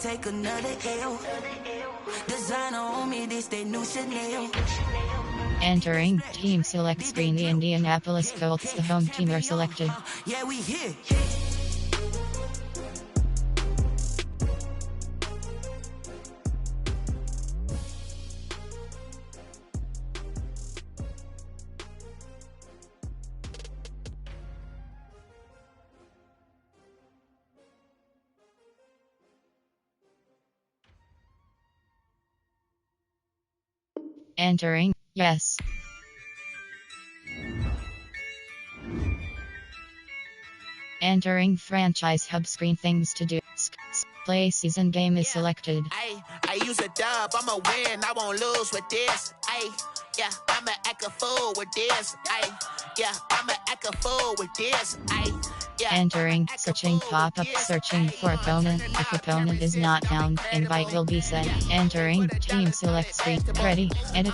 take another L. Designer on me, this they new Chanel. Entering team select screen, the Indianapolis Colts, the home team, are selected. Yeah, we here. Entering, yes. Entering franchise hub screen, things to do. Play season game is selected. I use a dub, I'ma win, I won't lose with this. Yeah, I'ma act a fool with this. Yeah, I'ma act a fool with this. Entering, searching pop-up, searching for opponent. If opponent is not found, invite will be sent. Entering, team select screen, ready, edit,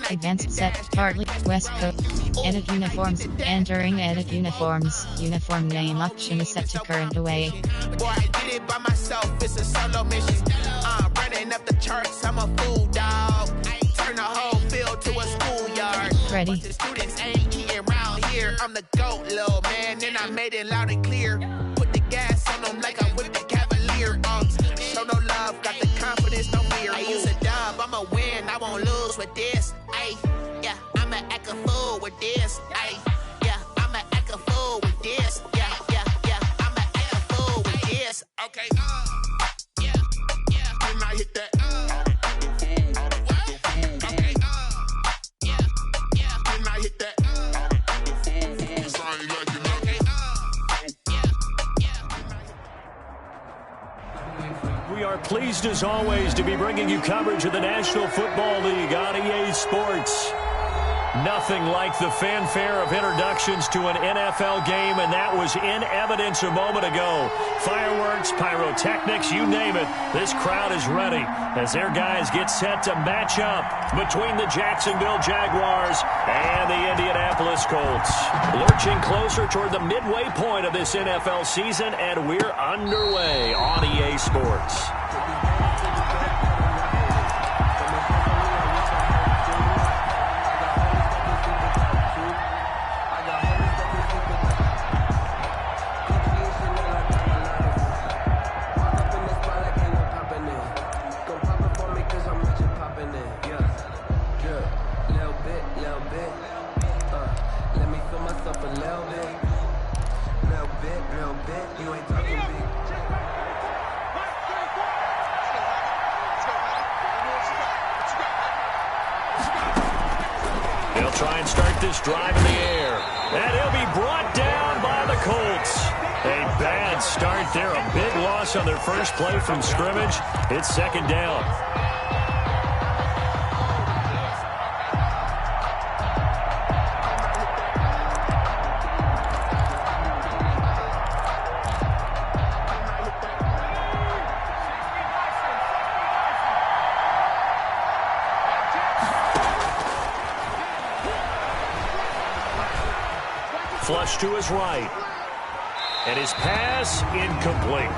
advanced set, partly, West Coast, edit uniforms. Entering, edit uniforms, uniform name option is set to current away. Boy, I did it by myself, it's a solo mission. Running up the charts, I'm a fool, dog. Turn the whole field to a schoolyard. Ready. But the students ain't eating round here. I'm the GOAT, little man, and I made it loud and clear. Put the gas on them like I'm with the Cavalier. Show no love, got the confidence, no fear. I use a dub, I'ma win, I won't lose with this. Yeah, I'ma act a fool with this. Yeah, I'ma act a fool with this. Yeah, I'ma act a fool with this. Okay, yeah, can I hit that? We are pleased as always to be bringing you coverage of the National Football League on EA Sports. Nothing like the fanfare of introductions to an NFL game, and that was in evidence a moment ago. Fireworks, pyrotechnics, you name it. This crowd is ready as their guys get set to match up between the Jacksonville Jaguars and the Indianapolis Colts. Lurching closer toward the midway point of this NFL season, and we're underway on EA Sports. They'll try and start this drive in the air. And he'll be brought down by the Colts. A bad start there. A big loss on their first play from scrimmage. It's second down. Flush to his right. And his pass incomplete.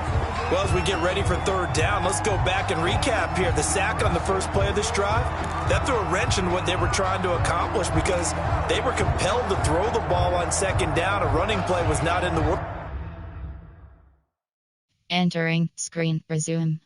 Well, as we get ready for third down, let's go back and recap here. The sack on the first play of this drive, that threw a wrench in what they were trying to accomplish because they were compelled to throw the ball on second down. A running play was not in the work. Entering, screen, resume.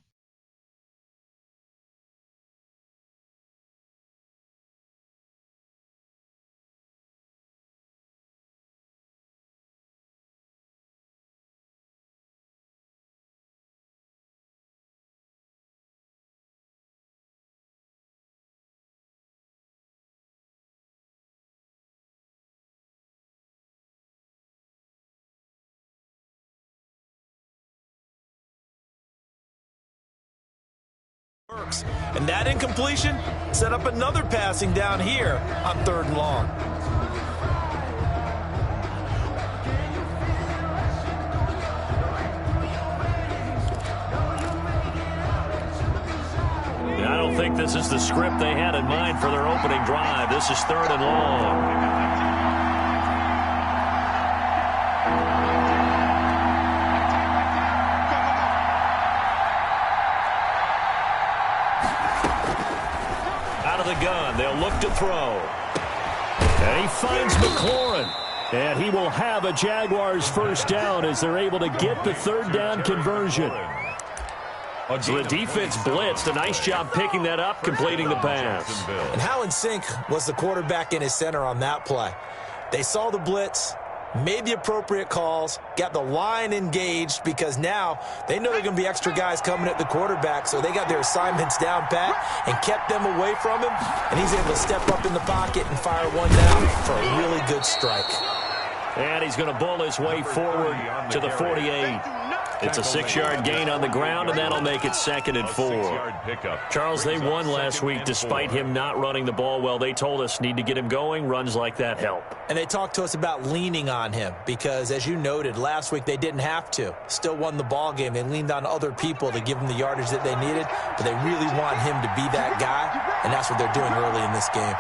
And that incompletion set up another passing down here on third and long. I don't think this is the script they had in mind for their opening drive. This is third and long. Out of the gun, they'll look to throw. And he finds McLaurin. And he will have a Jaguars first down as they're able to get the third down conversion. So the defense blitzed. A nice job picking that up, completing the pass. And how in sync was the quarterback and his center on that play? They saw the blitz, made the appropriate calls, got the line engaged because now they know there are going to be extra guys coming at the quarterback, so they got their assignments down pat and kept them away from him, and he's able to step up in the pocket and fire one down for a really good strike. And he's going to bull his way forward to the 48. It's a 6-yard gain on the ground, and that'll make it 2nd and 4. Charles, they won last week despite him not running the ball well. They told us need to get him going. Runs like that help. And they talked to us about leaning on him because, as you noted, last week they didn't have to. Still won the ball game. They leaned on other people to give them the yardage that they needed, but they really want him to be that guy, and that's what they're doing early in this game.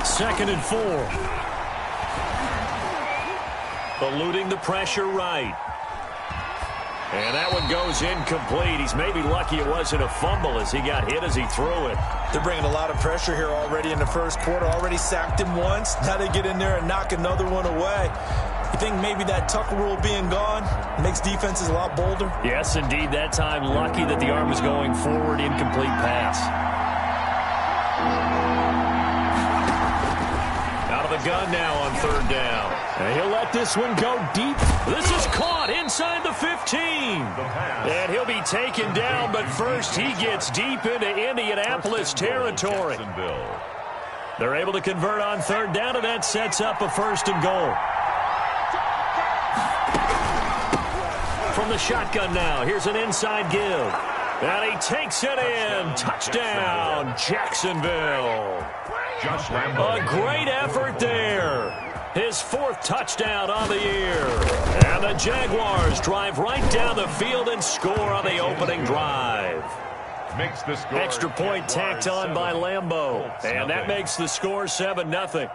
Second and 4. Eluding the pressure right. And that one goes incomplete. He's maybe lucky it wasn't a fumble as he got hit as he threw it. They're bringing a lot of pressure here already in the first quarter. Already sacked him once. Now they get in there and knock another one away. You think maybe that tuck rule being gone makes defenses a lot bolder? Yes, indeed. That time lucky that the arm was going forward. Incomplete pass. The gun now on third down. And he'll let this one go deep. This is caught inside the 15. And he'll be taken down, but first he gets deep into Indianapolis territory. They're able to convert on third down, and that sets up a 1st and goal. From the shotgun now, here's an inside give. And he takes it in. Touchdown, Jacksonville. A great effort there. His 4th touchdown on the year. And the Jaguars drive right down the field and score on the opening drive. Extra point tacked on by Lambeau. And that makes the score 7-0.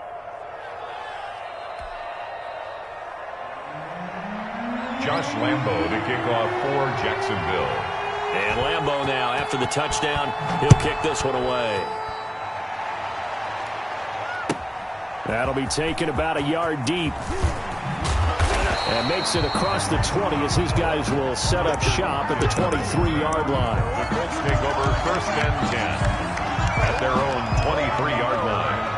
Josh Lambeau to kick off for Jacksonville. And Lambeau now, after the touchdown, he'll kick this one away. That'll be taken about a yard deep. And makes it across the 20 as his guys will set up shop at the 23-yard line. The Colts take over 1st and 10 at their own 23-yard line.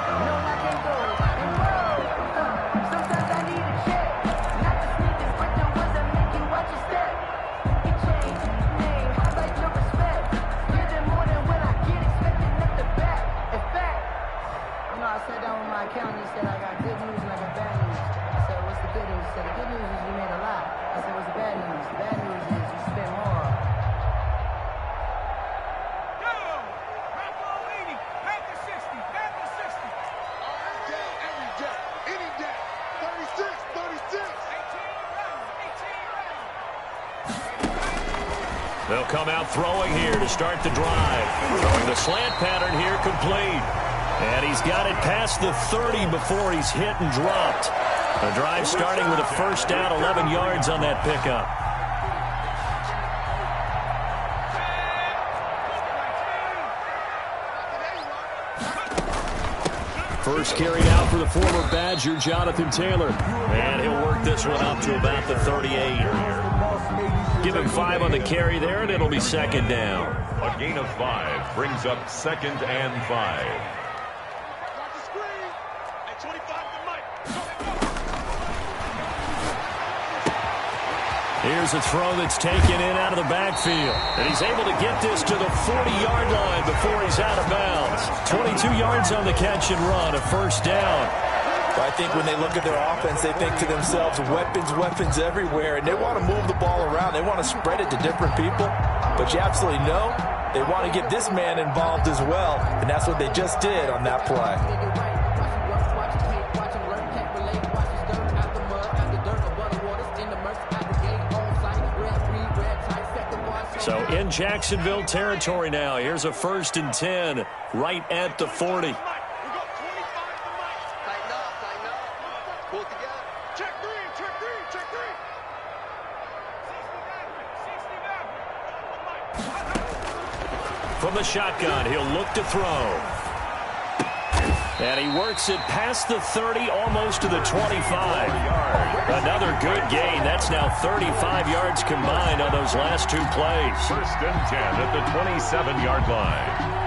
They'll come out throwing here to start the drive. Throwing the slant pattern here complete. And he's got it past the 30 before he's hit and dropped. The drive starting with a 1st down, 11 yards on that pickup. First carried out for the former Badger, Jonathan Taylor. And he'll work this one up to about the 38. Give him 5 on the carry there, and it'll be 2nd down. A gain of 5 brings up 2nd and 5. Here's a throw that's taken in out of the backfield. And he's able to get this to the 40-yard line before he's out of bounds. 22 yards on the catch and run, a 1st down. But I think when they look at their offense, they think to themselves, weapons everywhere, and they want to move the ball around. They want to spread it to different people. But you absolutely know they want to get this man involved as well, and that's what they just did on that play. So in Jacksonville territory now, here's a 1st and 10 right at the 40. From the shotgun, he'll look to throw. And he works it past the 30, almost to the 25. Another good gain. That's now 35 yards combined on those last two plays. 1st and 10 at the 27-yard line.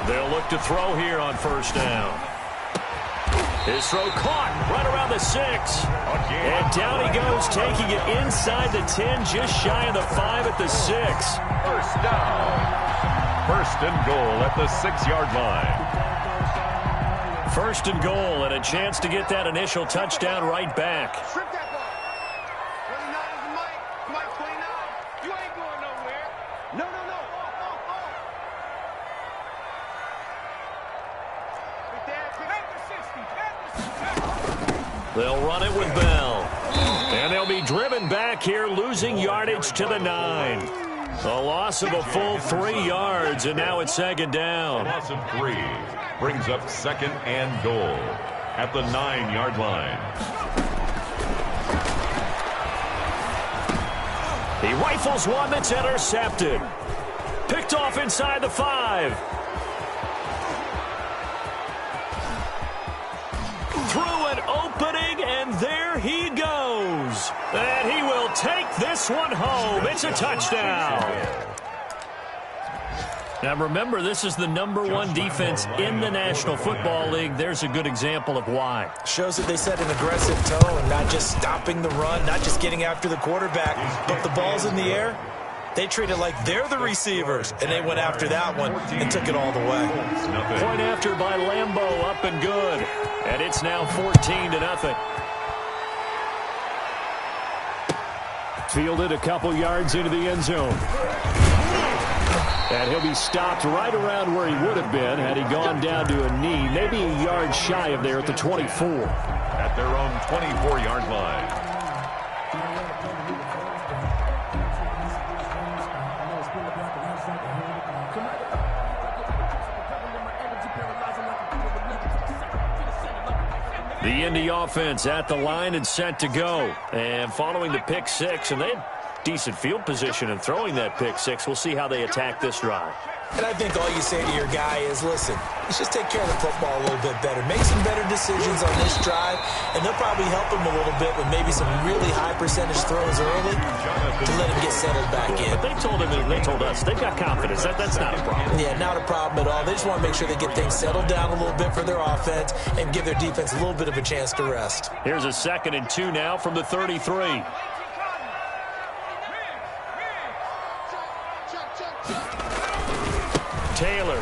They'll look to throw here on 1st down. His throw caught right around the 6. And down he goes, taking it inside the 10, just shy of the 5 at the 6. 1st down. 1st and goal at the 6-yard line. 1st and goal, and a chance to get that initial touchdown right back. They'll run it with Bell. And they'll be driven back here, losing yardage to the 9. A loss of a full 3 yards, and now it's 2nd down. Loss of 3 brings up 2nd and goal at the 9-yard line. He rifles one that's intercepted. Picked off inside the 5. Through an opening, and there he goes. And he will take this one home. It's a touchdown. Now remember, this is the #1 defense in the National Football League. There's a good example of why. Shows that they set an aggressive tone, not just stopping the run, not just getting after the quarterback, but the ball's in the air. They treat it like they're the receivers, and they went after that one and took it all the way. Point after by Lambeau, up and good. And it's now 14-0. Fielded a couple yards into the end zone. And he'll be stopped right around where he would have been had he gone down to a knee, maybe a yard shy of there at the 24. At their own 24-yard line. The Indy offense at the line and set to go. And following the pick 6, and they had decent field position in throwing that pick 6. We'll see how they attack this drive. And I think all you say to your guy is, listen, let's just take care of the football a little bit better. Make some better decisions on this drive, and they'll probably help him a little bit with maybe some really high percentage throws early to let him get settled back in. But they told him, and they told us, they've got confidence. That's not a problem. Yeah, not a problem at all. They just want to make sure they get things settled down a little bit for their offense and give their defense a little bit of a chance to rest. Here's a 2nd and 2 now from the 33. Taylor.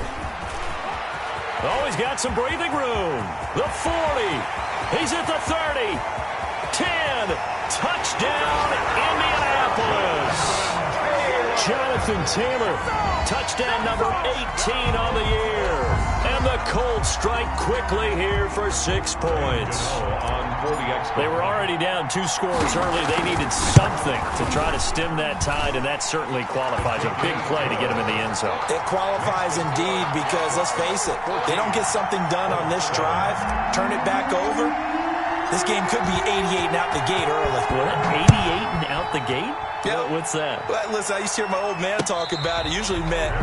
Oh, he's got some breathing room. The 40. He's at the 30. 10. Touchdown, Indianapolis. Jonathan Taylor. Touchdown number 18 on the year. And the Colts strike quickly here for 6 points. They were already down 2 scores early. They needed something to try to stem that tide, and that certainly qualifies. A big play to get them in the end zone. It qualifies indeed because, let's face it, they don't get something done on this drive, turn it back over, this game could be 88 and out the gate early. What? 88 and out the gate? Yeah. What's that? Well, listen, I used to hear my old man talk about it. Usually meant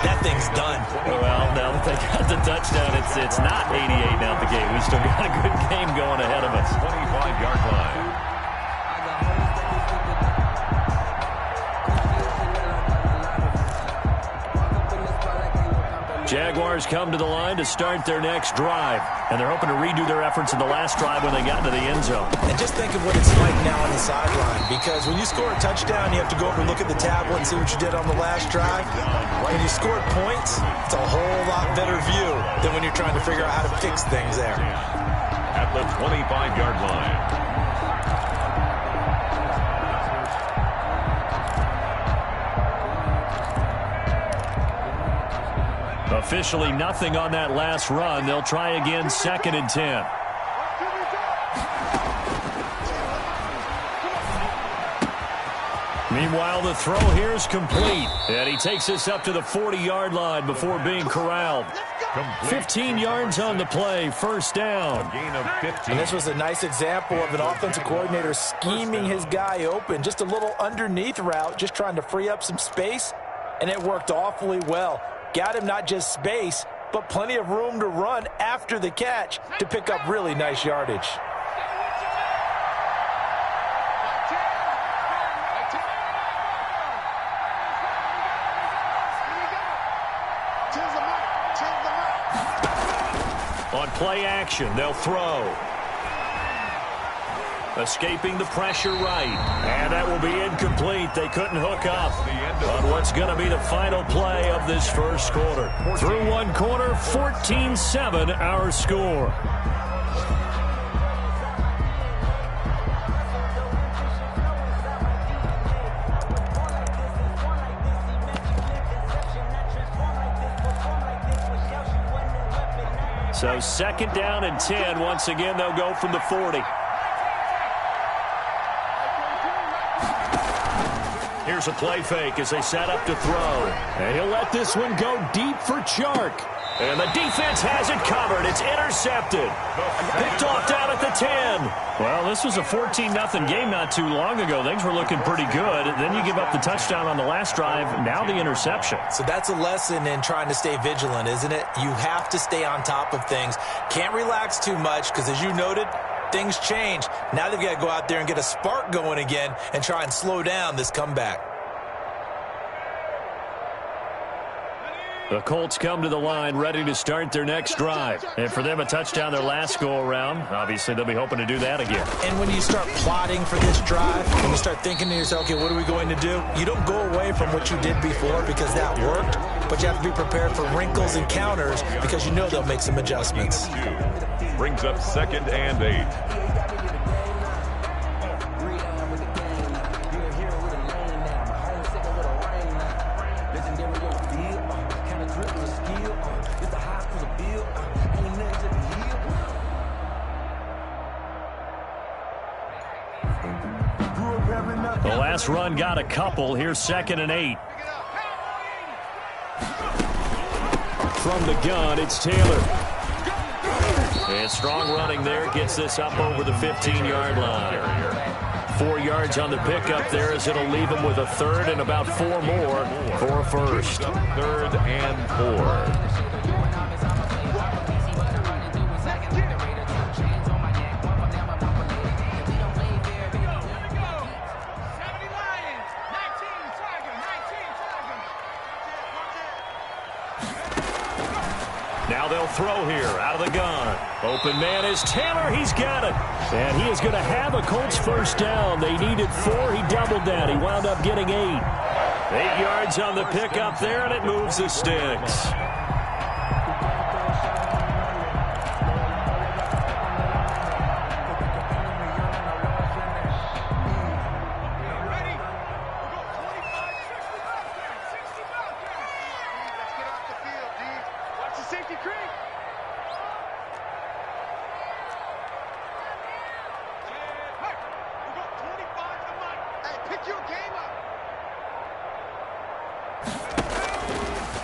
that thing's done. Well, now that they got the touchdown, it's not 88 and out the gate. We still got a good game going ahead of us. 25-yard line. Jaguars come to the line to start their next drive, and they're hoping to redo their efforts in the last drive when they got into the end zone. And just think of what it's like now on the sideline, because when you score a touchdown, you have to go over and look at the tablet and see what you did on the last drive. When you scored points, it's a whole lot better view than when you're trying to figure out how to fix things there. At the 25-yard line. A officially nothing on that last run. They'll try again 2nd and 10. Meanwhile, the throw here is complete. And he takes this up to the 40-yard line before being corralled. 15 yards on the play, 1st down. A gain of 15. And this was a nice example of an offensive coordinator scheming his guy open. Just a little underneath route, just trying to free up some space. And it worked awfully well. Got him not just space, but plenty of room to run after the catch to pick up really nice yardage. On play action, they'll throw. Escaping the pressure right. And that will be incomplete. They couldn't hook up on what's going to be the final play of this first quarter. Through one quarter, 14-7 our score. So 2nd down and 10. Once again, they'll go from the 40. Here's a play fake as they set up to throw. And he'll let this one go deep for Chark. And the defense has it covered. It's intercepted. Picked off down at the 10. Well, this was a 14-0 game not too long ago. Things were looking pretty good. Then you give up the touchdown on the last drive. Now the interception. So that's a lesson in trying to stay vigilant, isn't it? You have to stay on top of things. Can't relax too much because, as you noted, things change. Now they've got to go out there and get a spark going again and try and slow down this comeback. The Colts come to the line ready to start their next drive. And for them, a touchdown their last go-around. Obviously, they'll be hoping to do that again. And when you start plotting for this drive, when you start thinking to yourself, okay, what are we going to do? You don't go away from what you did before because that worked, but you have to be prepared for wrinkles and counters because you know they'll make some adjustments. Brings up 2nd and 8. The last run got a couple. Here's 2nd and 8. From the gun, it's Taylor. And strong running there gets this up over the 15-yard line. 4 yards on the pickup there as it'll leave him with a 3rd and about 4 more for a first. 3rd and 4. Now they'll throw here out of the gun. Open man is Taylor. He's got it. And he is going to have a Colts first down. They needed 4. He doubled that. He wound up getting 8. 8 yards on the pickup there, and it moves the sticks.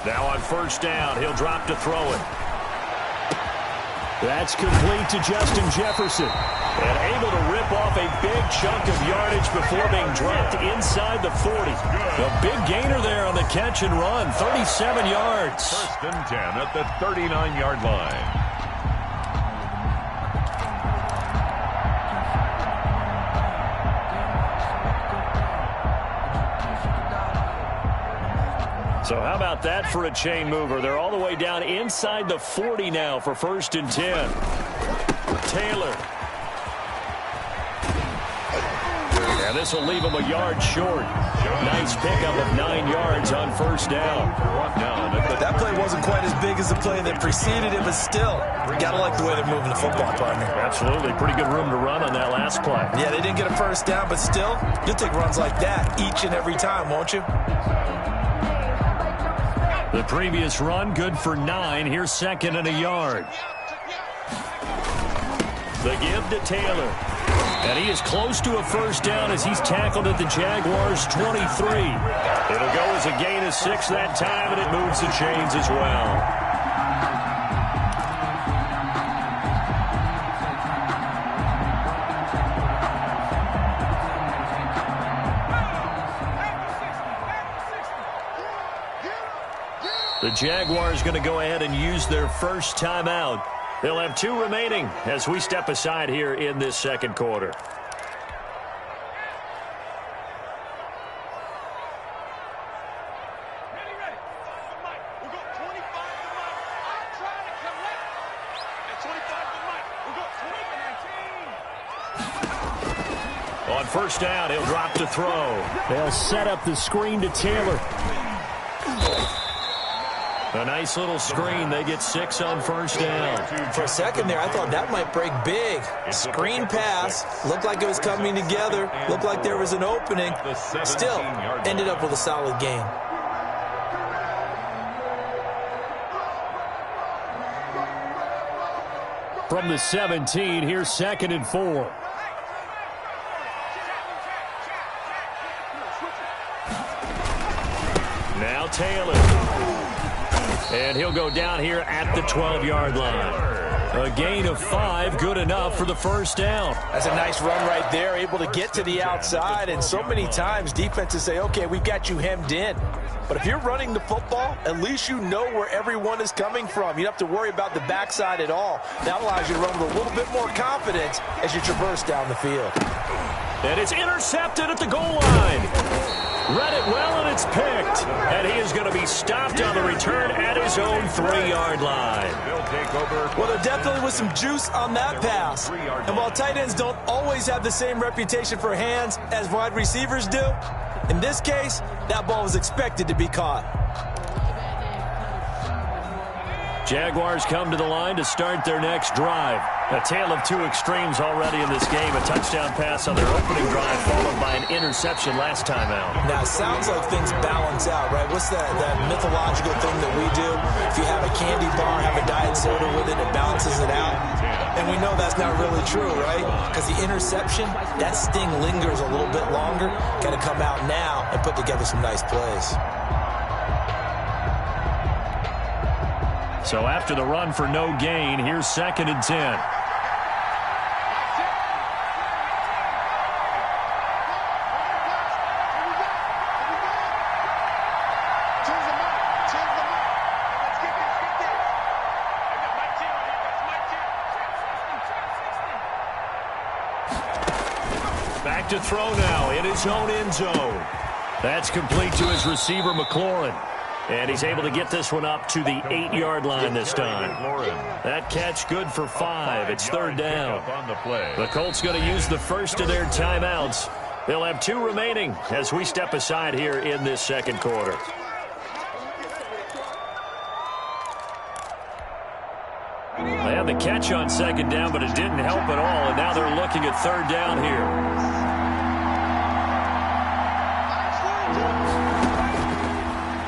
Now on first down, he'll drop to throw it. That's complete to Justin Jefferson. And able to rip off a big chunk of yardage before being dropped inside the 40. A big gainer there on the catch and run, 37 yards. 1st and 10 at the 39-yard line. So how about that for a chain mover? They're all the way down inside the 40 now for 1st and 10. Taylor. And this will leave him a yard short. Nice pickup of 9 yards on first down. That play wasn't quite as big as the play that preceded it, but still, gotta like the way they're moving the football, partner. Absolutely. Pretty good room to run on that last play. Yeah, they didn't get a first down, but still, you'll take runs like that each and every time, won't you? The previous run, good for 9. Here's second and a yard. The give to Taylor. And he is close to a first down as he's tackled at the Jaguars' 23. It'll go as a gain of 6 that time, and it moves the chains as well. The Jaguars going to go ahead and use their first timeout. They'll have 2 remaining as we step aside here in this second quarter. On first down, he'll drop to throw. They'll set up the screen to Taylor. A nice little screen. They get 6 on first down. For a second there, I thought that might break big. Screen pass. Looked like it was coming together. Looked like there was an opening. Still, ended up with a solid gain. From the 17, here's second and 4. Now Taylor. And he'll go down here at the 12-yard line. A gain of 5, good enough for the first down. That's a nice run right there, able to get to the outside. And so many times defenses say, okay, we've got you hemmed in. But if you're running the football, at least you know where everyone is coming from. You don't have to worry about the backside at all. That allows you to run with a little bit more confidence as you traverse down the field. And it's intercepted at the goal line. Read it well, and it's picked. And he is going to be stopped on the return at his own 3-yard line. Well, there definitely was some juice on that pass. And while tight ends don't always have the same reputation for hands as wide receivers do, in this case, that ball was expected to be caught. Jaguars come to the line to start their next drive. A tale of 2 extremes already in this game. A touchdown pass on their opening drive followed by an interception last time out. Now, it sounds like things balance out, right? What's that mythological thing that we do? If you have a candy bar, have a diet soda with it, it balances it out. And we know that's not really true, right? Because the interception, that sting lingers a little bit longer. Got to come out now and put together some nice plays. So after the run for no gain, here's second and 10. Back to throw now in his own end zone. That's complete to his receiver, McLaurin. And he's able to get this one up to the 8-yard line this time. That catch good for 5. It's third down. The Colts going to use the first of their timeouts. They'll have 2 remaining as we step aside here in this second quarter. They had the catch on second down, but it didn't help at all. And now they're looking at third down here.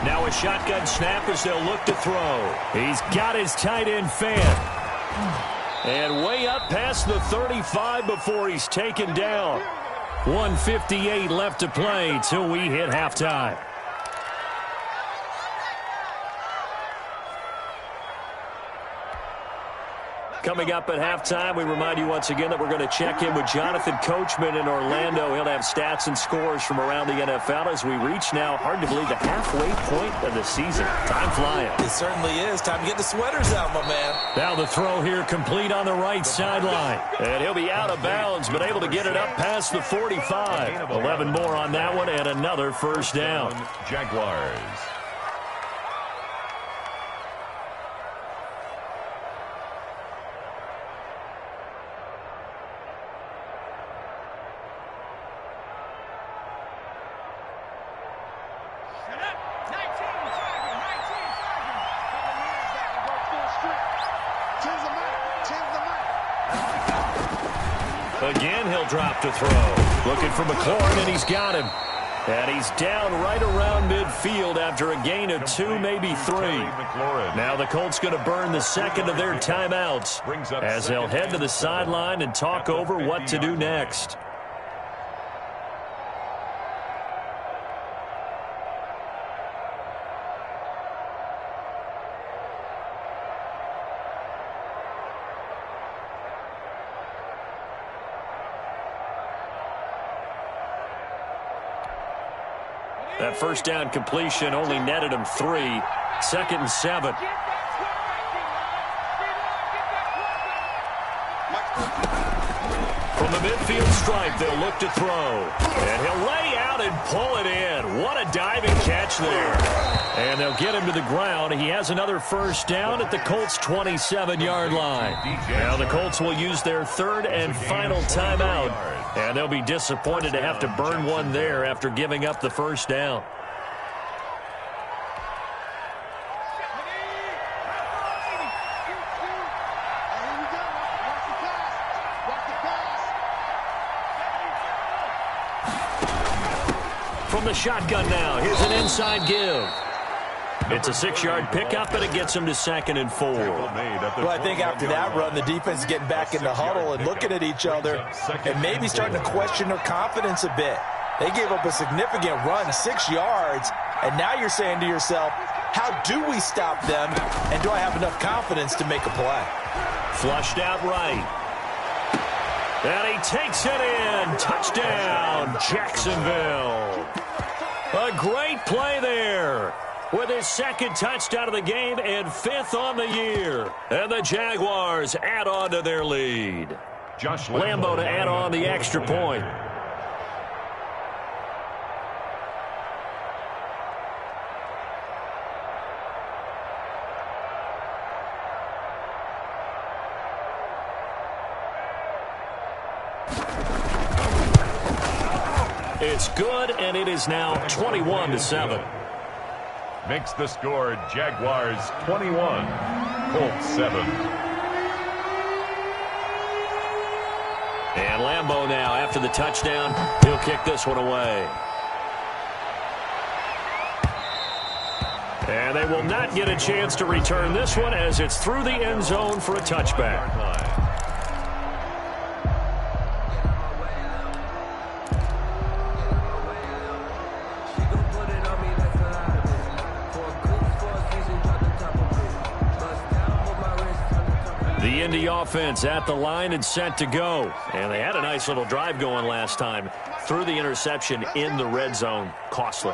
Now a shotgun snap as they'll look to throw. He's got his tight end fan. And way up past the 35 before he's taken down. 1:58 left to play till we hit halftime. Coming up at halftime, we remind you once again that we're going to check in with Jonathan Coachman in Orlando. He'll have stats and scores from around the NFL as we reach now, hard to believe, the halfway point of the season. Time flying. It certainly is. Time to get the sweaters out, my man. Now the throw here complete on the right sideline. And he'll be out of bounds, but able to get it up past the 45. 11 more on that one and another first down. Jaguars. Again, he'll drop to throw. Looking for McLaurin, and he's got him. And he's down right around midfield after a gain of 2, maybe 3. Now the Colts going to burn the second of their timeouts as they'll head to the sideline and talk over what to do next. That first down completion only netted him 3. 2nd and 7. From the midfield stripe, they'll look to throw. And he'll lay out and pull it in. What a diving catch there. And they'll get him to the ground. He has another first down at the Colts' 27-yard line. Now the Colts will use their 3rd and final timeout. And they'll be disappointed to have to burn one there after giving up the first down. From the shotgun now, here's an inside give. It's a 6-yard pickup, and it gets him to 2nd and 4. Well, I think after that run, the defense is getting back in the huddle and looking at each other and maybe starting to question their confidence a bit. They gave up a significant run, 6 yards, and now you're saying to yourself, how do we stop them, and do I have enough confidence to make a play? Flushed out right. And he takes it in. Touchdown, Jacksonville. A great play there. With his 2nd touchdown of the game and 5th on the year. And the Jaguars add on to their lead. Lambo to add on the extra point. It's good, and it is now 21-7. Makes the score Jaguars 21, Colts 7. And Lambo now, after the touchdown, he'll kick this one away. And they will not get a chance to return this one as it's through the end zone for a touchback. The Indy offense at the line and set to go. And they had a nice little drive going last time. Threw the interception in the red zone. Costly.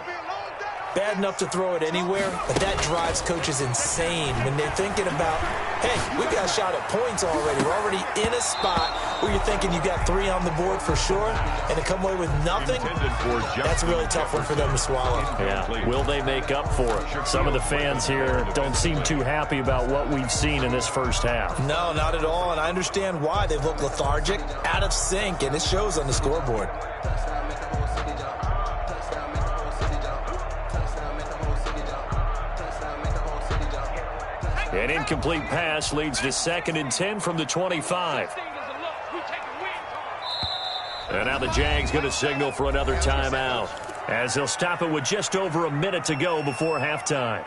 Bad enough to throw it anywhere, but that drives coaches insane when they're thinking about, hey, we got a shot at points already. We're already in a spot where you're thinking you got 3 on the board for sure, and to come away with nothing, that's a really tough one for them to swallow. Yeah, will they make up for it? Some of the fans here don't seem too happy about what we've seen in this first half. No, not at all, and I understand why. They've looked lethargic, out of sync, and it shows on the scoreboard. An incomplete pass leads to 2nd and 10 from the 25. And now the Jags going to signal for another timeout as they'll stop it with just over a minute to go before halftime.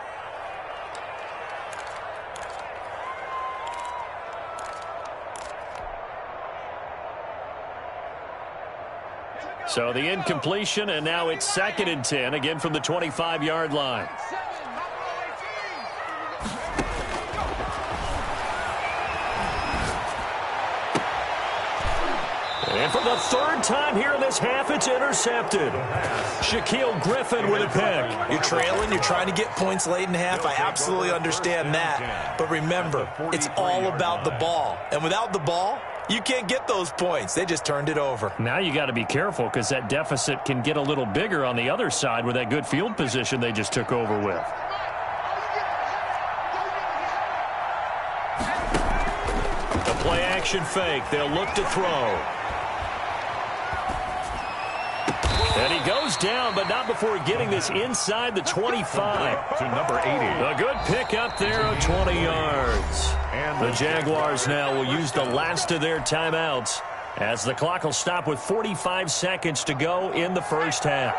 So the incompletion, and now it's 2nd and 10, again from the 25-yard line. And for the 3rd time here in this half, it's intercepted. Shaquille Griffin with a pick. You're trailing. You're trying to get points late in the half. I absolutely understand that. But remember, it's all about the ball. And without the ball, you can't get those points. They just turned it over. Now you got to be careful because that deficit can get a little bigger on the other side with that good field position they just took over with. The play action fake. They'll look to throw. And he goes down, but not before getting this inside the 25. To number 80. A good pick up there of 20 yards. And the Jaguars now will use the last of their timeouts as the clock will stop with 45 seconds to go in the first half.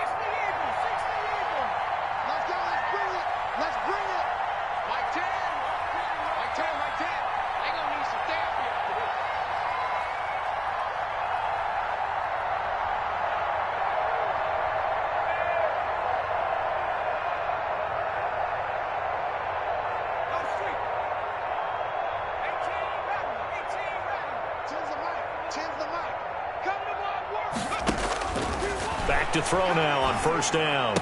Back to throw now on first down.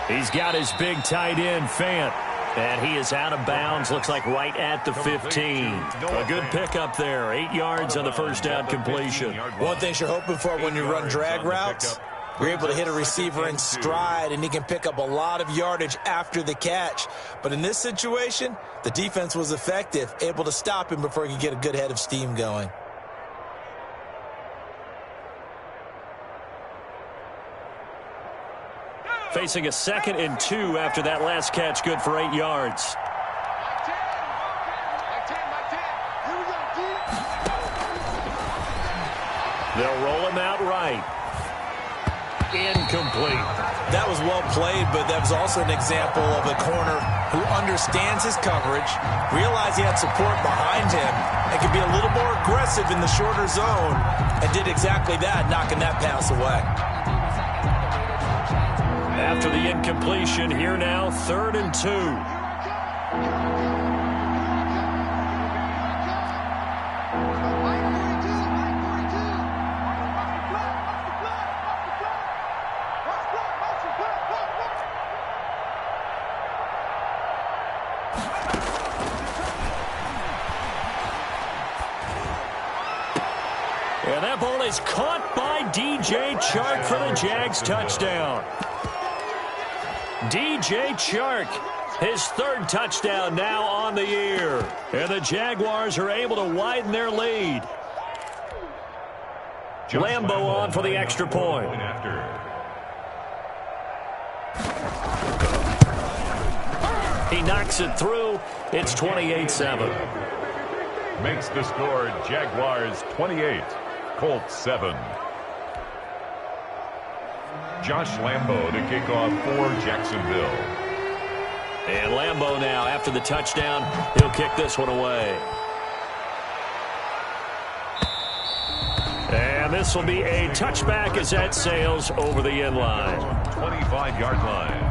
He's got his big tight end, Fant. And he is out of bounds, looks like right at the 15. A good pickup there, 8 yards on the first down completion. One thing you're hoping for when you run drag routes, you're able to hit a receiver in stride, and he can pick up a lot of yardage after the catch. But in this situation, the defense was effective, able to stop him before he could get a good head of steam going. Facing a 2nd and 2 after that last catch, good for 8 yards. They'll roll him out right. Incomplete. That was well played, but that was also an example of a corner who understands his coverage, realized he had support behind him, and could be a little more aggressive in the shorter zone, and did exactly that, knocking that pass away. After the incompletion, here now, 3rd and 2. And that ball is caught by DJ Chark for the Jags touchdown. DJ Chark, his 3rd touchdown now on the year. And the Jaguars are able to widen their lead. Lambo on for the extra point. He knocks it through. It's 28-7. Makes the score Jaguars 28, Colts 7. Josh Lambo to kick off for Jacksonville. And Lambo now, after the touchdown, he'll kick this one away. And this will be a touchback as that sails over the end line. 25-yard line.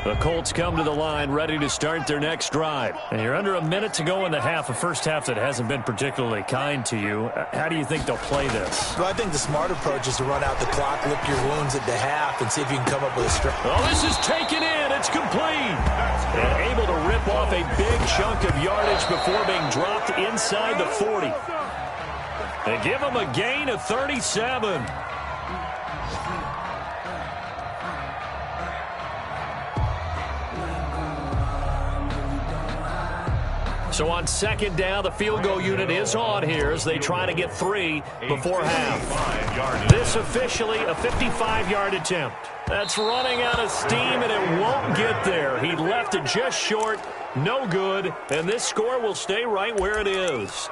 The Colts come to the line ready to start their next drive. And you're under a minute to go in the half, a first half that hasn't been particularly kind to you. How do you think they'll play this? Well, I think the smart approach is to run out the clock, lick your wounds at the half, and see if you can come up with a strike. Oh, this is taken in. It's complete. And able to rip off a big chunk of yardage before being dropped inside the 40. And give them a gain of 37. So on 2nd down, the field goal unit is on here as they try to get 3 before half. This officially a 55-yard attempt. That's running out of steam, and it won't get there. He left it just short, no good, and this score will stay right where it is.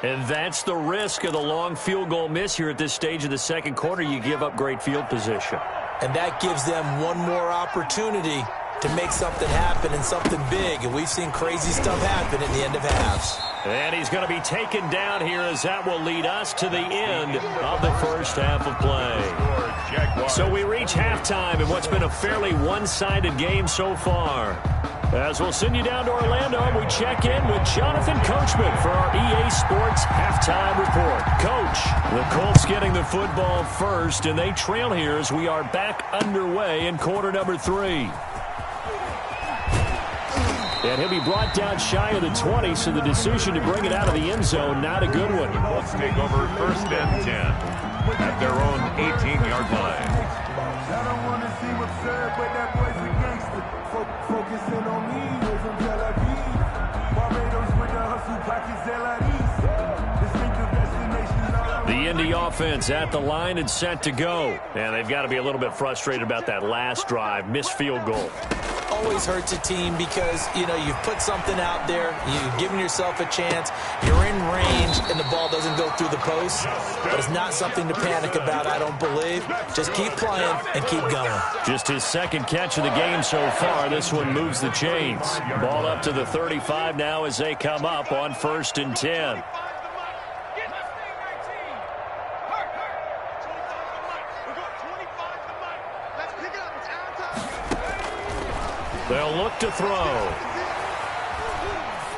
And that's the risk of the long field goal miss here at this stage of the 2nd quarter. You give up great field position. And that gives them one more opportunity to make something happen and something big. And we've seen crazy stuff happen at the end of halves. And he's going to be taken down here as that will lead us to the end of the first half of play. So we reach halftime in what's been a fairly one-sided game so far. As we'll send you down to Orlando, we check in with Jonathan Coachman for our EA Sports Halftime Report. Coach, the Colts getting the football first, and they trail here as we are back underway in quarter number 3. And he'll be brought down shy of the 20, so the decision to bring it out of the end zone, not a good one. Colts take over 1st and 10 at their own 18-yard line. I don't want to see what's said, but that boy's a gangster. Focusing on me, was in Tel Aviv. Barbados with the hustle pockets, distinctive destinations. The Indy offense at the line and set to go. And they've got to be a little bit frustrated about that last drive, missed field goal. Always hurts a team because, you know, you've put something out there, you've given yourself a chance, you're in range, and the ball doesn't go through the post. But it's not something to panic about, I don't believe. Just keep playing and keep going. Just his 2nd catch of the game so far. This one moves the chains. Ball up to the 35 now as they come up on 1st and 10. They'll look to throw.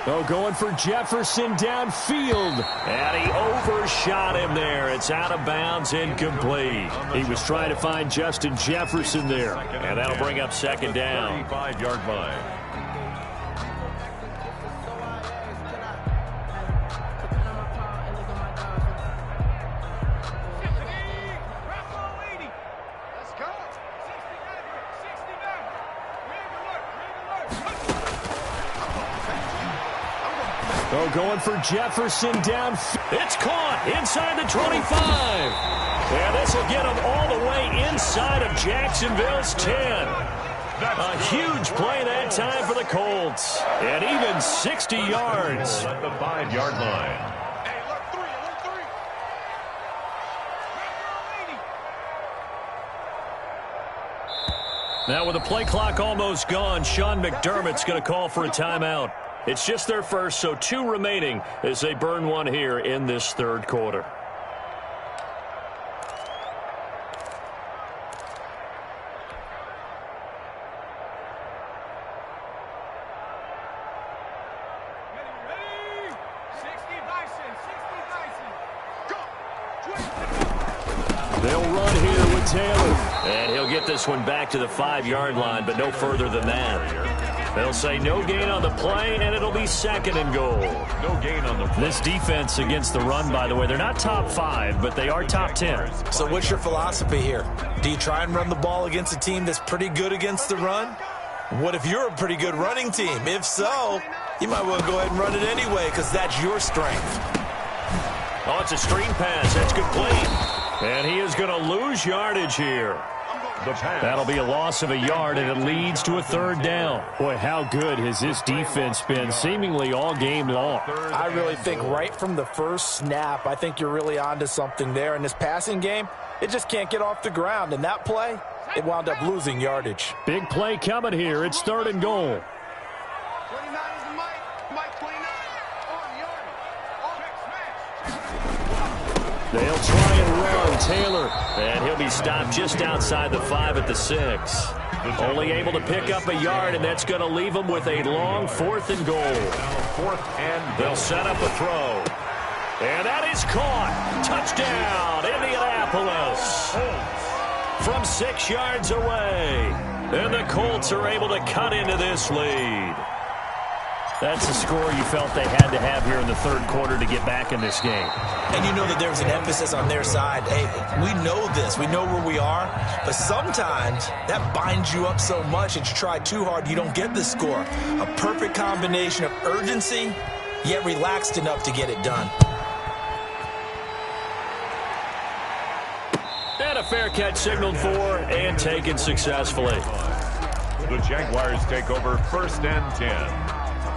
Oh, going for Jefferson downfield. And he overshot him there. It's out of bounds, incomplete. He was trying to find Justin Jefferson there. And that'll bring up second down. 35-yard line. Oh, going for Jefferson down. It's caught inside the 25. And this will get him all the way inside of Jacksonville's 10. A huge play that time for the Colts. And even 60 yards. At the 5-yard line. Now with the play clock almost gone, Sean McDermott's going to call for a timeout. It's just their first, so 2 remaining as they burn one here in this third quarter. They'll run here with Taylor. And he'll get this one back to the 5-yard line, but no further than that. They'll say no gain on the play, and it'll be second and goal. No gain on the play. This defense against the run, by the way, they're not top 5, but they are top 10. So what's your philosophy here? Do you try and run the ball against a team that's pretty good against the run? What if you're a pretty good running team? If so, you might want to go ahead and run it anyway because that's your strength. Oh, it's a screen pass. That's complete. And he is going to lose yardage here. That'll be a loss of a yard, and it leads to a third down. Boy, how good has this defense been seemingly all game long? I really think right from the first snap, I think you're really onto something there. In this passing game, it just can't get off the ground. And that play, it wound up losing yardage. Big play coming here. It's third and goal. 29 is the Mike 29 on yardage. They'll try and run Taylor, and he'll be stopped just outside the 5 at the 6. Only able to pick up a yard, and that's going to leave him with a long 4th and goal. 4th and They'll set up a throw. And that is caught. Touchdown, Indianapolis. From 6 yards away. And the Colts are able to cut into this lead. That's the score you felt they had to have here in the third quarter to get back in this game. And you know that there's an emphasis on their side. Hey, we know this. We know where we are. But sometimes that binds you up so much that you try too hard, you don't get the score. A perfect combination of urgency, yet relaxed enough to get it done. And a fair catch signaled for and taken successfully. the Jaguars take over 1st and 10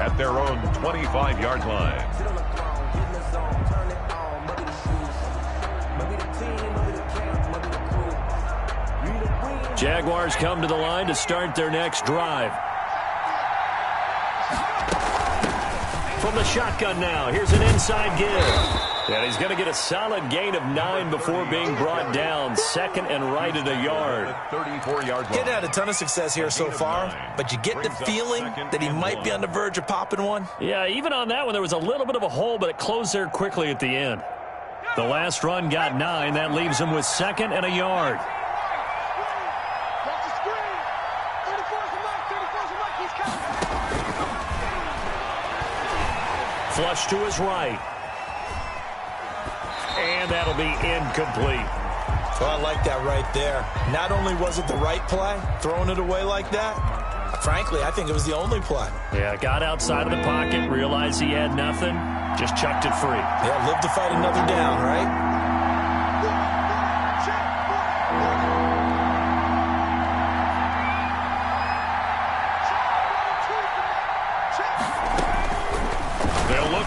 at their own 25-yard line. Jaguars come to the line to start their next drive. From the shotgun now, here's an inside give. And he's going to get a solid gain of 9 before being brought down. Second and right at a yard. 34-yard line. He's had a ton of success here so far, but you get the feeling that he might be on the verge of popping one. Yeah, even on that one, there was a little bit of a hole, but it closed there quickly at the end. The last run got 9. That leaves him with 2nd and a yard. Flush to his right. And that'll be incomplete. Well, I like that right there. Not only was it the right play, throwing it away like that, frankly, I think it was the only play. Yeah, got outside of the pocket, realized he had nothing, just chucked it free. Yeah, live to fight another down, right?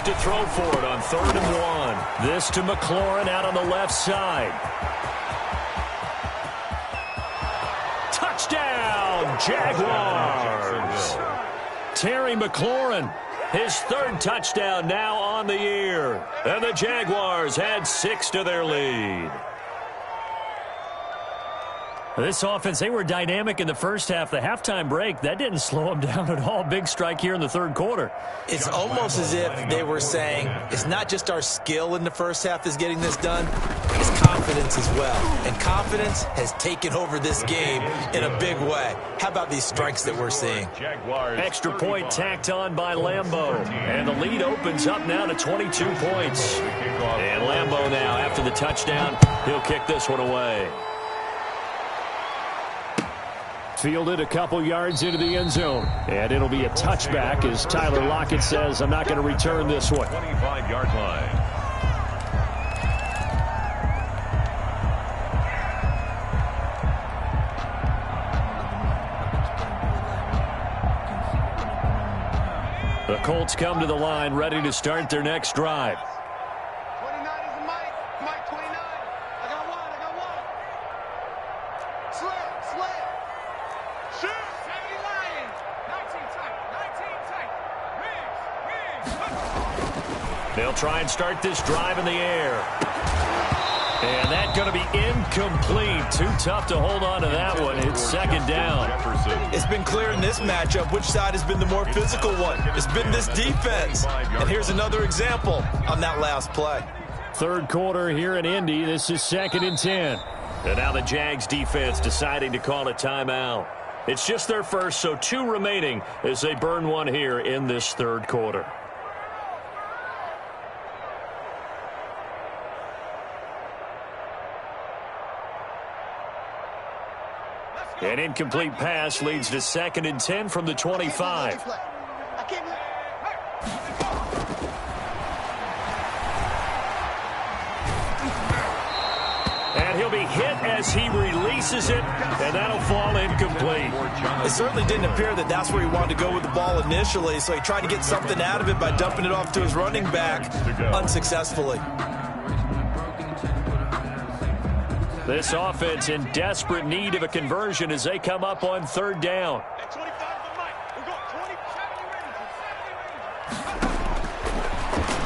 To throw for it on 3rd and 1. This to McLaurin out on the left side. Touchdown, Jaguars! Terry McLaurin, his 3rd touchdown now on the year. And the Jaguars had 6 to their lead. This offense, they were dynamic in the first half. The halftime break, that didn't slow them down at all. Big strike here in the third quarter. It's almost as if they were saying, it's not just our skill in the first half that's getting this done, it's confidence as well. And confidence has taken over this game in a big way. How about these strikes that we're seeing? Extra point tacked on by Lambeau. And the lead opens up now to 22 points. And Lambeau now, after the touchdown, he'll kick this one away. Fielded a couple yards into the end zone. And it'll be a touchback as Tyler Lockett says, I'm not going to return this one. 25-yard line. The Colts come to the line, ready to start their next drive. 29 is the Mike. Mike 29. I got one. Slam. Shoot. 70 Lions. 19 tight. Wings. They'll try and start this drive in the air. And that's going to be incomplete. Too tough to hold on to that one. It's second down. It's been clear in this matchup which side has been the more physical one. It's been this defense. And here's another example on that last play. Third quarter here in Indy. This is 2nd and 10. And now the Jags defense deciding to call a timeout. It's just their first, so 2 remaining as they burn one here in this third quarter. An incomplete pass leads to 2nd and 10 from the 25. And he'll be hit as he releases it, and that'll fall incomplete. It certainly didn't appear that that's where he wanted to go with the ball initially, so he tried to get something out of it by dumping it off to his running back unsuccessfully. This offense in desperate need of a conversion as they come up on third down.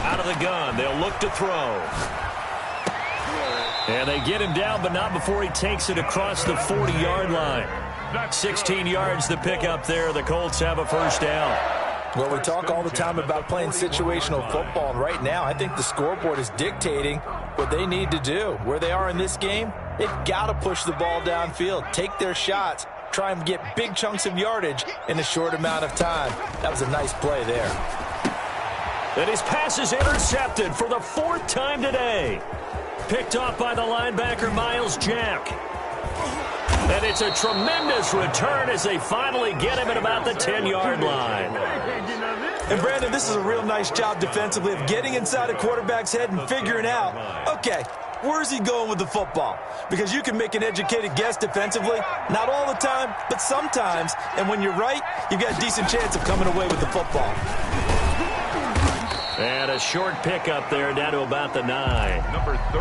Out of the gun, they'll look to throw. And they get him down, but not before he takes it across the 40-yard line. 16 yards the pickup there. The Colts have a first down. Well, we talk all the time about playing situational football, and right now I think the scoreboard is dictating what they need to do. Where they are in this game, they've got to push the ball downfield, take their shots, try and get big chunks of yardage in a short amount of time. That was a nice play there. And his pass is intercepted for the 4th time today. Picked off by the linebacker, Miles Jack. And it's a tremendous return as they finally get him at about the 10-yard line. And, Brandon, this is a real nice job defensively of getting inside a quarterback's head and figuring out, okay, where's he going with the football? Because you can make an educated guess defensively, not all the time, but sometimes. And when you're right, you've got a decent chance of coming away with the football. And a short pickup there down to about the 9.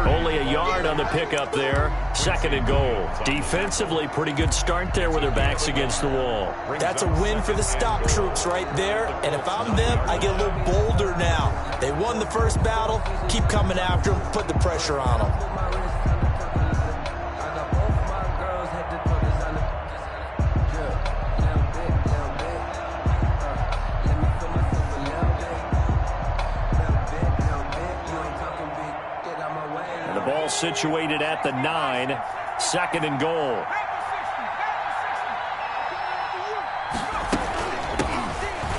Only a yard on the pickup there. 2nd and goal. Defensively, pretty good start there with their backs against the wall. That's a win for the stop troops right there. And if I'm them, I get a little bolder now. They won the first battle. Keep coming after them. Put the pressure on them. Situated at the 9, 2nd and goal.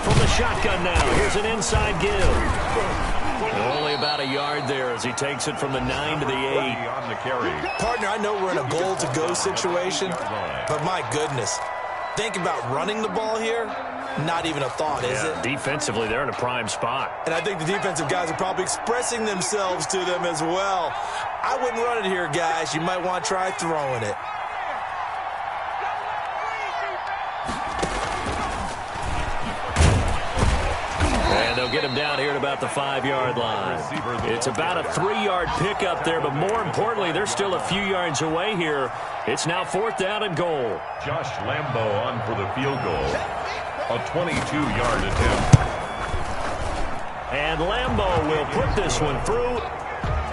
From the shotgun now, here's an inside give. Only about a yard there as he takes it from the 9 to the 8. Partner, I know we're in a goal-to-go situation, but my goodness, think about running the ball here. Not even a thought, is it? Defensively, they're in a prime spot. And I think the defensive guys are probably expressing themselves to them as well. I wouldn't run it here, guys. You might want to try throwing it. And they'll get him down here at about the 5-yard line. It's about a 3-yard pickup there, but more importantly, they're still a few yards away here. It's now 4th down and goal. Josh Lambeau on for the field goal. A 22-yard attempt. And Lambeau will put this one through.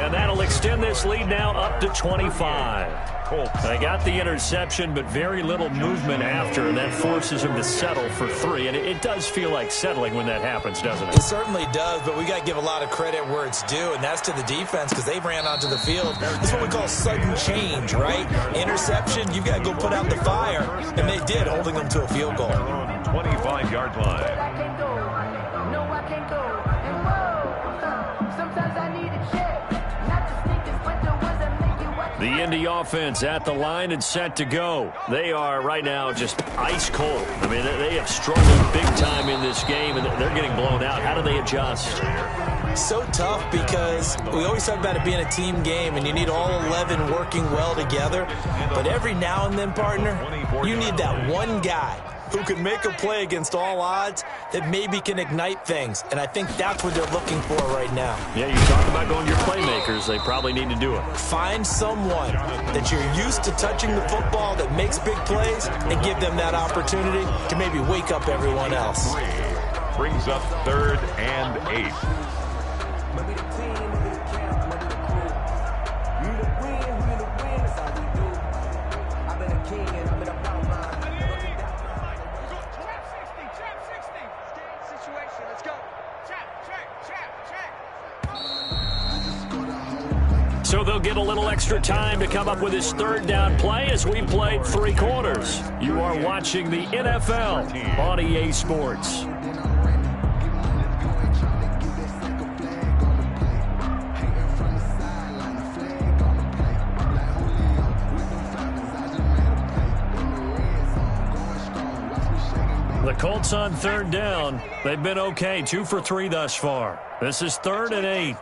And that'll extend this lead now up to 25. They got the interception, but very little movement after, and that forces them to settle for 3. And it does feel like settling when that happens, doesn't it? It certainly does, but we got to give a lot of credit where it's due, and that's to the defense because they ran onto the field. This is what we call sudden change, right? Interception, you've got to go put out the fire, and they did, holding them to a field goal. 25-yard line. The Indy offense at the line and set to go. They are right now just ice cold. I mean, they have struggled big time in this game, and they're getting blown out. How do they adjust? So tough because we always talk about it being a team game, and you need all 11 working well together. But every now and then, partner, you need that one guy who can make a play against all odds that maybe can ignite things. And I think that's what they're looking for right now. Yeah, you talk about going to your playmakers. They probably need to do it. Find someone that you're used to touching the football that makes big plays and give them that opportunity to maybe wake up everyone else. Brings up 3rd and 8. So they'll get a little extra time to come up with his 3rd down play as we played 3 quarters. You are watching the NFL on EA Sports. The Colts on 3rd down. They've been okay, 2 for 3 thus far. This is 3rd and 8.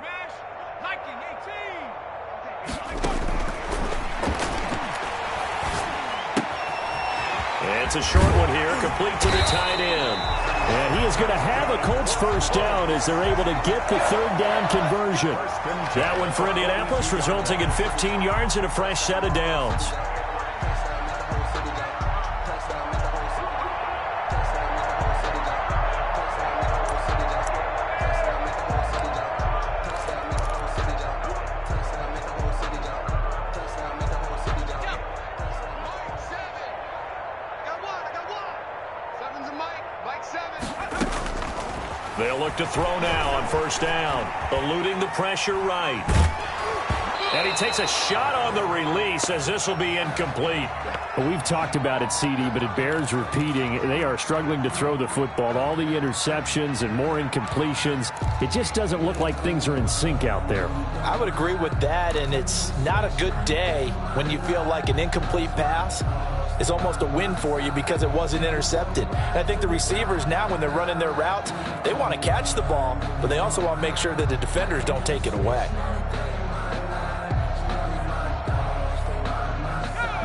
It's a short one here, complete to the tight end. And he is going to have a Colts 1st down as they're able to get the 3rd down conversion. That one for Indianapolis, resulting in 15 yards and a fresh set of downs. They'll look to throw now on 1st down, eluding the pressure right. And he takes a shot on the release as this will be incomplete. Well, we've talked about it, CD, but it bears repeating. They are struggling to throw the football. All the interceptions and more incompletions. It just doesn't look like things are in sync out there. I would agree with that, and it's not a good day when you feel like an incomplete pass is almost a win for you because it wasn't intercepted. And I think the receivers now, when they're running their routes, they want to catch the ball, but they also want to make sure that the defenders don't take it away.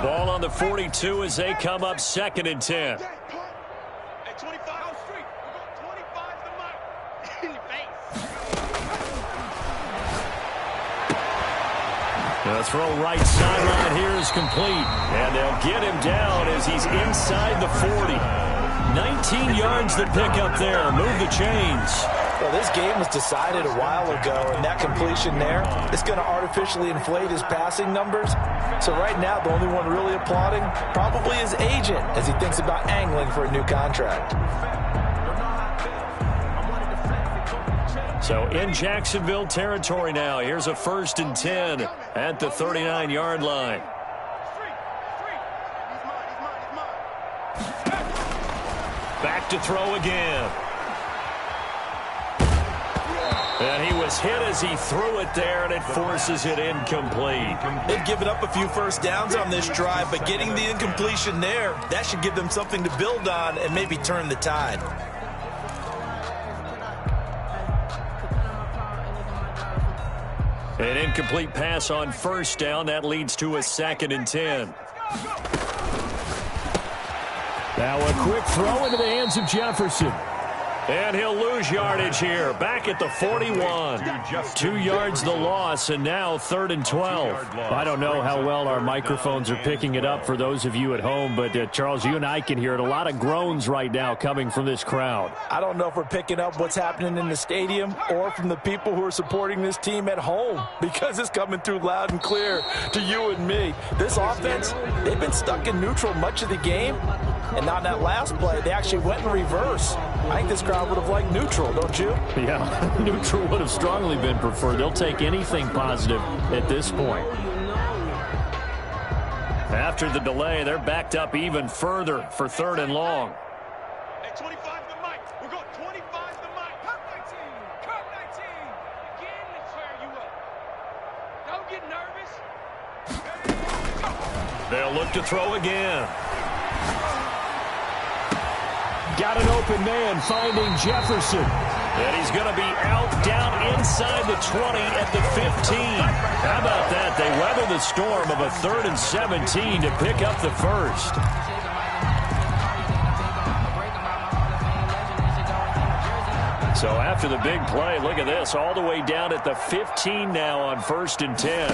Ball on the 42 as they come up 2nd and 10. The throw right sideline here is complete. And they'll get him down as he's inside the 40. 19 yards to pick up there. Move the chains. Well, this game was decided a while ago, and that completion there is going to artificially inflate his passing numbers. So right now, the only one really applauding probably his agent as he thinks about angling for a new contract. So in Jacksonville territory now. Here's a 1st and 10 at the 39-yard line. Back to throw again. And he was hit as he threw it there, and it forces it incomplete. They've given up a few 1st downs on this drive, but getting the incompletion there, that should give them something to build on and maybe turn the tide. An incomplete pass on 1st down. That leads to a 2nd and 10. Now a quick throw into the hands of Jefferson. And he'll lose yardage here. Back at the 41. 2 yards the loss, and now 3rd and 12. I don't know how well our microphones are picking it up for those of you at home, but Charles, you and I can hear it. A lot of groans right now coming from this crowd. I don't know if we're picking up what's happening in the stadium or from the people who are supporting this team at home, because it's coming through loud and clear to you and me. This offense, they've been stuck in neutral much of the game. And on that last play, they actually went in reverse. I think this crowd would have liked neutral, don't you? Yeah, neutral would have strongly been preferred. They'll take anything positive at this point. After the delay, they're backed up even further for 3rd and long. Hey, 25 the mic. We're going 25 the mic. Cut 19. Cut 19. Again, let's fire you up. Don't get nervous. They'll look to throw again. Got an open man finding Jefferson. And he's going to be out down inside the 20 at the 15. How about that? They weather the storm of a 3rd and 17 to pick up the first. So after the big play, look at this, all the way down at the 15 now on 1st and 10.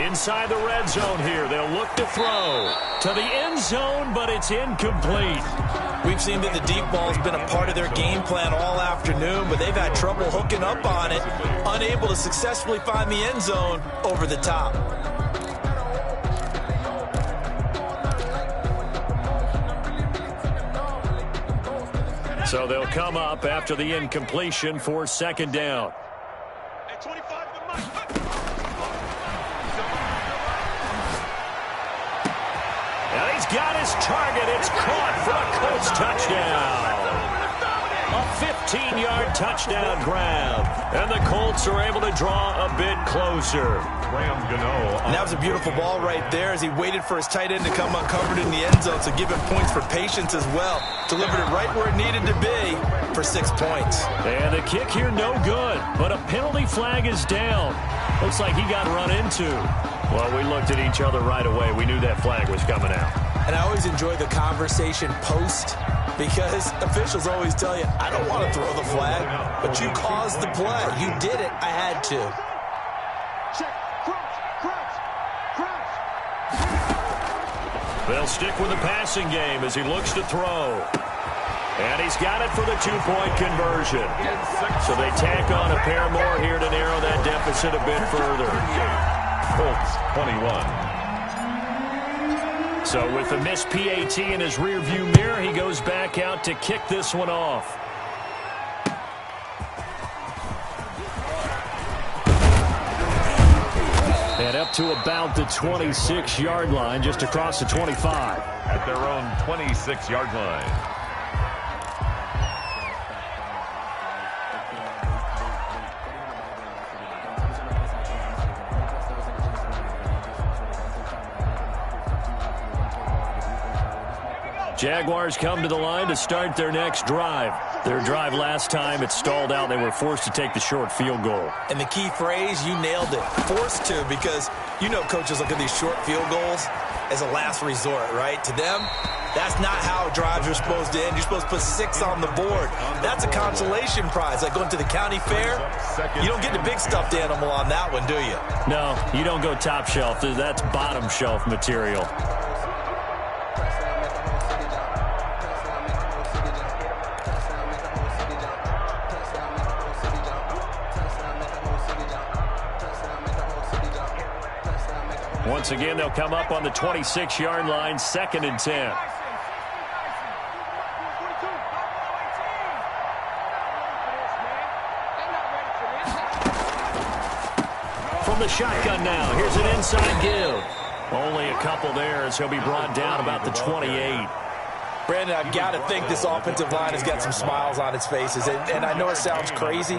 Inside the red zone here, they'll look to throw to the end zone, but it's incomplete. We've seen that the deep ball has been a part of their game plan all afternoon, but they've had trouble hooking up on it, unable to successfully find the end zone over the top. So they'll come up after the incompletion for 2nd down. Hey, 25 the mic. And he's got his target. It's caught for a Colts touchdown. A 15-yard touchdown grab. And the Colts are able to draw a bit closer. And that was a beautiful ball right there as he waited for his tight end to come uncovered in the end zone, so give him points for patience as well. Delivered it right where it needed to be for 6 points. And the kick here no good, but a penalty flag is down. Looks like he got run into. Well, we looked at each other right away. We knew that flag was coming out. And I always enjoy the conversation post, because officials always tell you, I don't want to throw the flag, but you caused the play. You did it. I had to. Check. Crouch. They'll stick with the passing game as he looks to throw. And he's got it for the 2-point conversion. So they tack on a pair more here to narrow that deficit a bit further. Colts 21. So with the missed PAT in his rearview mirror, he goes back out to kick this one off. And up to about the 26-yard line, just across the 25. At their own 26-yard line. Jaguars come to the line to start their next drive. Their drive last time, it stalled out. They were forced to take the short field goal. And the key phrase, you nailed it. Forced to, because you know coaches look at these short field goals as a last resort, right? To them, that's not how drives are supposed to end. You're supposed to put 6 on the board. That's a consolation prize. Like going to the county fair, you don't get the big stuffed animal on that one, do you? No, you don't go top shelf. That's bottom shelf material. Once again, they'll come up on the 26-yard line, 2nd and 10. From the shotgun now, here's an inside give. Only a couple there as he'll be brought down about the 28. Brandon, I've got to think this offensive line has got some smiles on its faces. And I know it sounds crazy,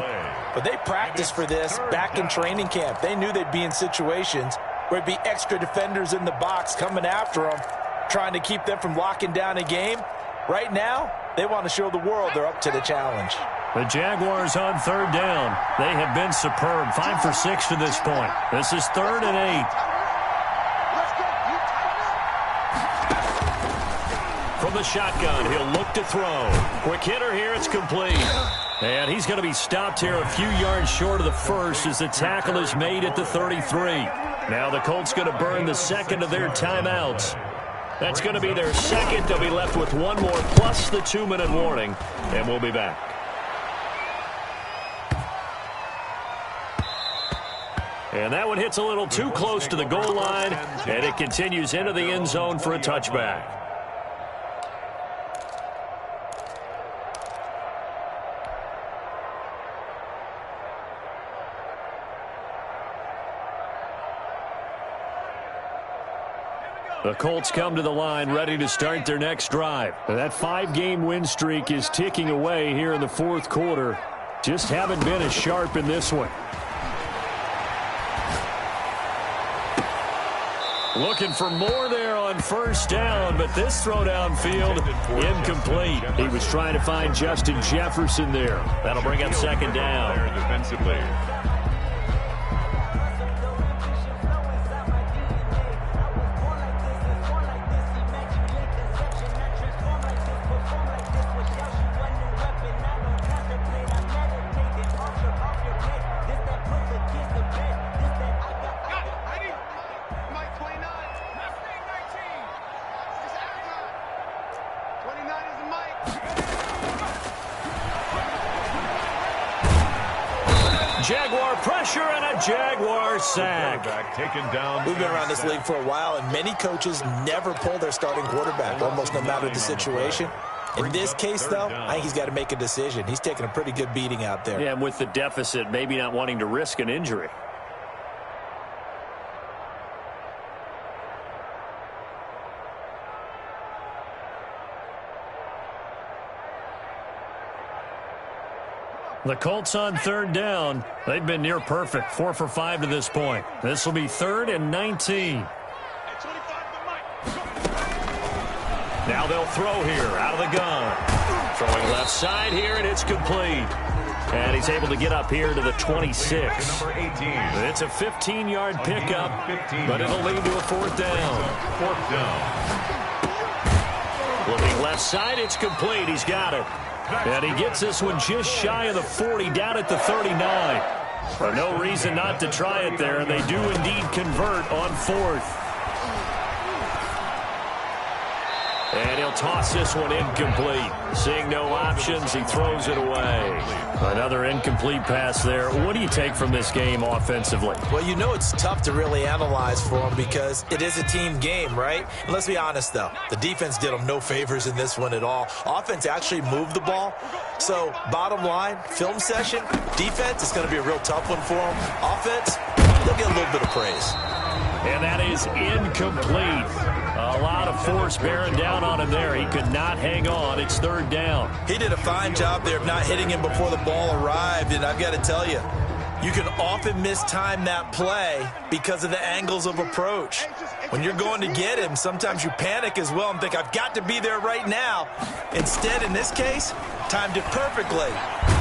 but they practiced for this back in training camp. They knew they'd be in situations where it'd be extra defenders in the box coming after them, trying to keep them from locking down a game. Right now, they want to show the world they're up to the challenge. The Jaguars on 3rd down. They have been superb. 5 for 6 to this point. This is 3rd and 8. from the shotgun. He'll look to throw. Quick hitter here. It's complete. And he's going to be stopped here a few yards short of the first as the tackle is made at the 33. Now the Colts going to burn the second of their timeouts. That's going to be their second. They'll be left with one more plus the 2-minute warning. And we'll be back. And that one hits a little too close to the goal line. And it continues into the end zone for a touchback. The Colts come to the line ready to start their next drive. That 5-game win streak is ticking away here in the fourth quarter. Just haven't been as sharp in this one. Looking for more there on first down, but this throw downfield incomplete. He was trying to find Justin Jefferson there. That'll bring up second down. Defensively. Jaguar pressure and a Jaguar sack. Taken down. We've been around this league for a while, and many coaches never pull their starting quarterback, almost no matter the situation. In this case, though, I think he's got to make a decision. He's taking a pretty good beating out there. Yeah, and with the deficit, maybe not wanting to risk an injury. The Colts on third down. They've been near perfect, 4 for 5 to this point. This will be 3rd and 19. Now they'll throw here out of the gun. Throwing left side here, and it's complete. And he's able to get up here to the 26. It's a 15-yard pickup, but it'll lead to a 4th down. Looking left side, it's complete. He's got it. And he gets this one just shy of the 40, down at the 39. For no reason not to try it there, and they do indeed convert on 4th. And he'll toss this one incomplete. Seeing no options, he throws it away. Another incomplete pass there. What do you take from this game offensively? Well, you know it's tough to really analyze for them because it is a team game, right? And let's be honest, though. The defense did them no favors in this one at all. Offense actually moved the ball. So, bottom line, film session, defense is going to be a real tough one for them. Offense, they'll get a little bit of praise. And that is incomplete. A lot of force bearing down on him there. He could not hang on. It's 3rd down. He did a fine job there of not hitting him before the ball arrived, and I've got to tell you, you can often mistime that play because of the angles of approach. When you're going to get him, sometimes you panic as well and think, I've got to be there right now. Instead, in this case, timed it perfectly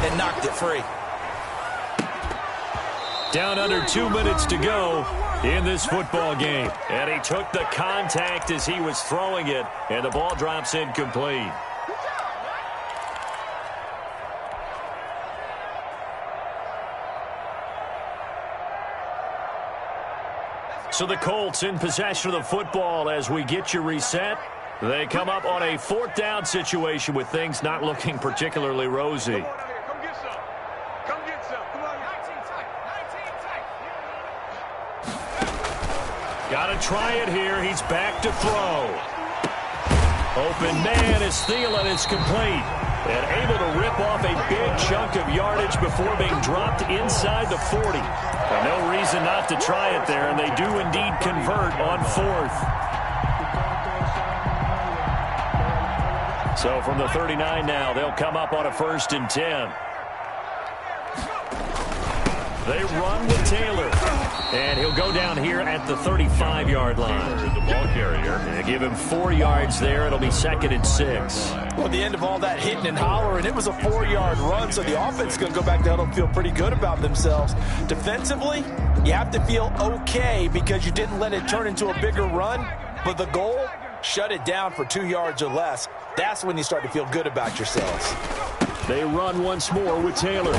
and knocked it free. Down under 2 minutes to go in this football game. And he took the contact as he was throwing it, and the ball drops incomplete. So the Colts in possession of the football as we get you reset. They come up on a 4th down situation with things not looking particularly rosy. Got to try it here. He's back to throw. Open man is Thielen. It's complete. And able to rip off a big chunk of yardage before being dropped inside the 40. And no reason not to try it there, and they do indeed convert on 4th. So from the 39 now, they'll come up on a 1st and 10. They run with Taylor. And he'll go down here at the 35-yard line. The ball carrier. They give him 4 yards there. It'll be 2nd and 6. Well, at the end of all that hitting and hollering, it was a 4-yard run, so the offense is going to go back down and feel pretty good about themselves. Defensively, you have to feel okay because you didn't let it turn into a bigger run, but the goal shut it down for 2 yards or less, that's when you start to feel good about yourselves. They run once more with Taylor.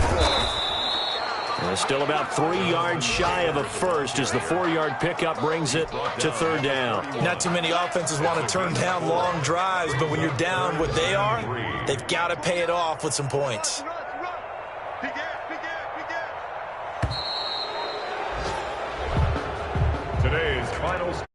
They're still about 3 yards shy of a first as the 4-yard pickup brings it to third down. Not too many offenses want to turn down long drives, but when you're down what they are, they've got to pay it off with some points. Today's final